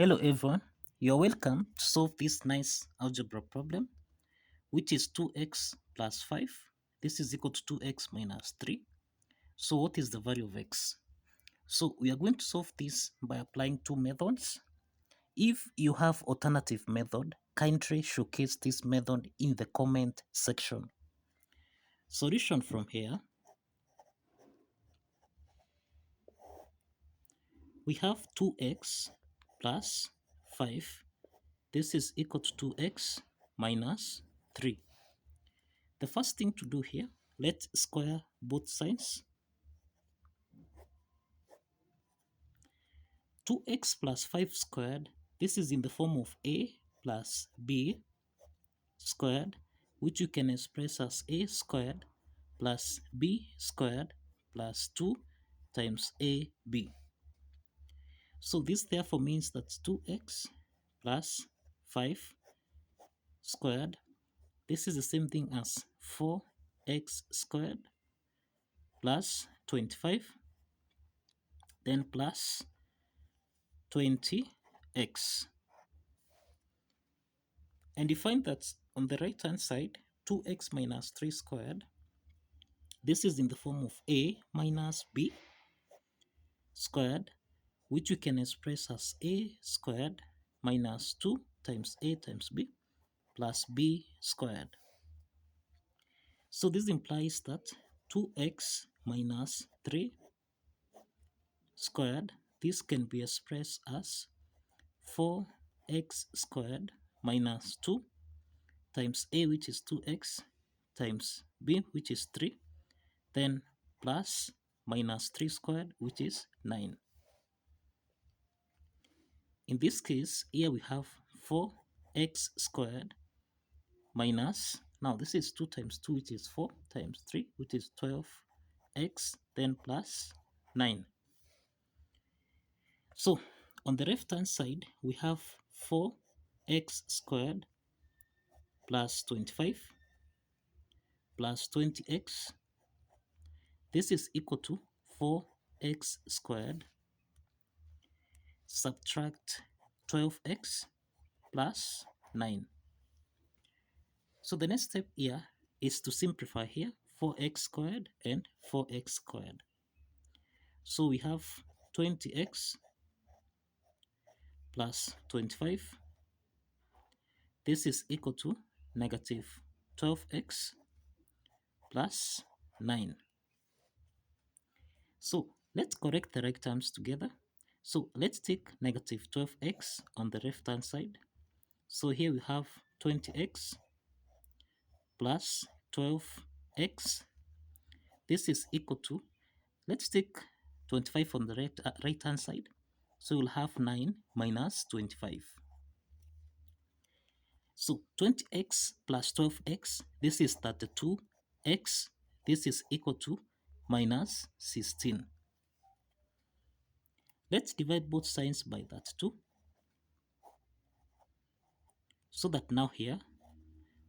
Hello everyone, you're welcome to solve this nice algebra problem, which is 2x plus 5. This is equal to 2x minus 3. So what is the value of x? So we are going to solve this by applying two methods. If you have alternative method, kindly showcase this method in the comment section. Solution from here, we have 2x plus 5. This is equal to 2x minus 3. The first thing to do here, let's square both sides. 2x plus 5 squared, this is in the form of a plus b squared, which you can express as a squared plus b squared plus 2 times ab. So this therefore means that 2x plus 5 squared, this is the same thing as 4x squared plus 25, then plus 20x. And you find that on the right hand side, 2x minus 3 squared, this is in the form of a minus b squared, which you can express as a squared minus 2 times a times b plus b squared. So this implies that 2x minus 3 squared, this can be expressed as 4x squared minus 2 times a, which is 2x, times b, which is 3, then plus minus 3 squared, which is 9. In this case, here we have 4x squared minus, now this is 2 times 2, which is 4, times 3, which is 12x, then plus 9. So on the left hand side, we have 4x squared plus 25 plus 20x. This is equal to 4x squared subtract 12x plus 9. So the next step here is to simplify here 4x squared and 4x squared. So we have 20x plus 25. This is equal to negative 12x plus 9. So let's correct the right terms together. So let's take negative 12x on the left hand side. So here we have 20x plus 12x. This is equal to, let's take 25 on the right hand side. So we'll have 9 minus 25. So 20x plus 12x, this is 32x. This is equal to minus 16. Let's divide both sides by that 2. So that now here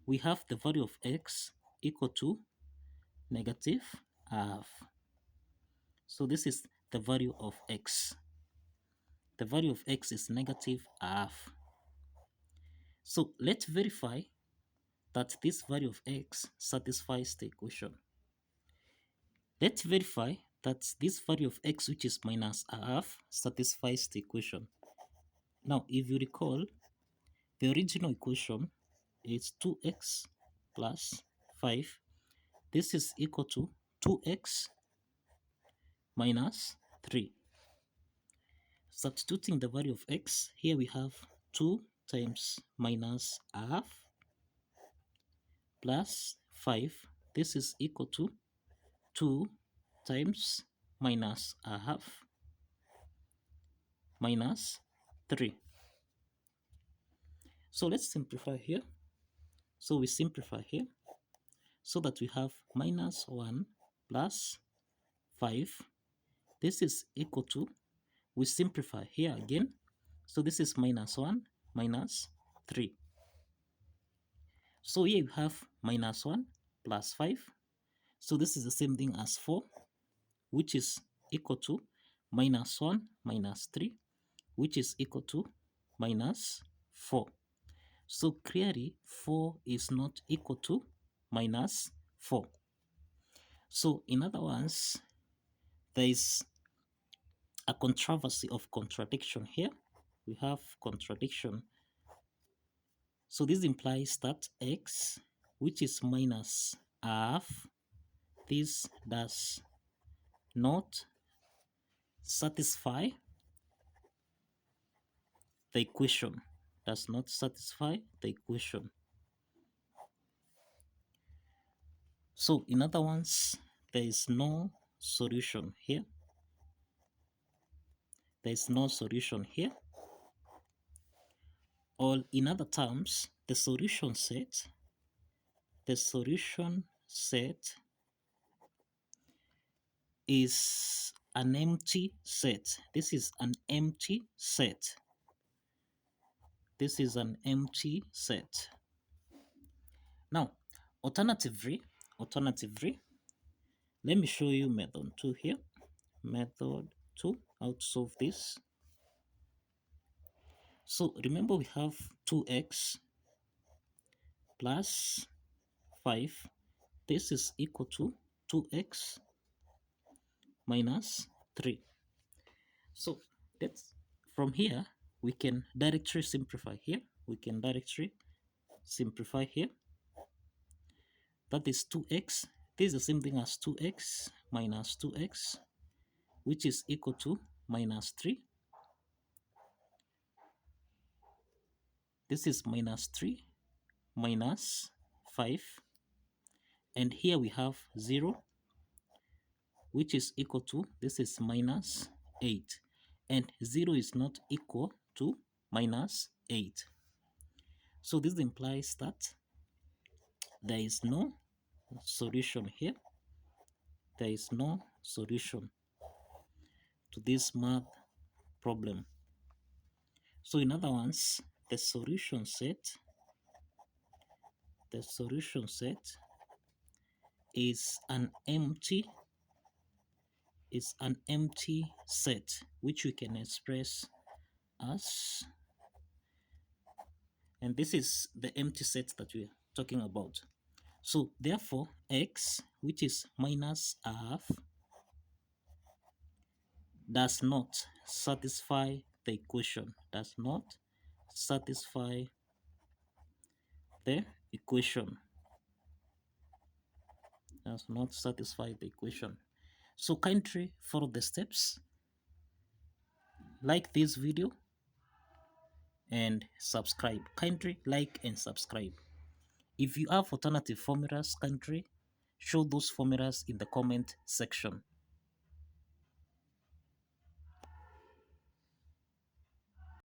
we have the value of x equal to negative half. So this is the value of x. The value of x is negative half. So let's verify that this value of x satisfies the equation. Let's verify that this value of x, which is minus half, satisfies the equation. Now, if you recall, the original equation is 2x plus 5. This is equal to 2x minus 3. Substituting the value of x, here we have 2 times minus half plus 5. This is equal to 2 times minus a half minus 3. So let's simplify here. So we simplify here so that we have minus 1 plus 5. This is equal to, we simplify here again. So this is minus 1 minus 3. So here we have minus 1 plus 5. So this is the same thing as 4, which is equal to minus 1 minus 3, which is equal to minus 4. So clearly 4 is not equal to minus 4. So in other words, there is a controversy of contradiction here. We have contradiction. So this implies that x, which is minus half, this does not satisfy the equation. Does not satisfy the equation. So in other words, there is no solution here. There is no solution here. Or in other terms, the solution set is an empty set. This is an empty set. This is an empty set. Now, alternatively, let me show you method 2 here. Method 2, how to solve this. So remember we have 2x plus 5. This is equal to 2x minus 3. So that's from here we can directly simplify here. We can directly simplify here. That is 2x. This is the same thing as 2x minus 2x, which is equal to minus 3. This is minus 3 minus 5. And here we have 0, which is equal to, this is minus 8. And 0 is not equal to minus 8. So this implies that there is no solution here. There is no solution to this math problem. So in other words, the solution set is an empty set, which we can express as, and this is the empty set that we are talking about. So therefore x, which is minus half, does not satisfy the equation. Does not satisfy the equation. Does not satisfy the equation. So kindly follow the steps, like this video, and subscribe. Kindly like and subscribe. If you have alternative formulas, kindly show those formulas in the comment section.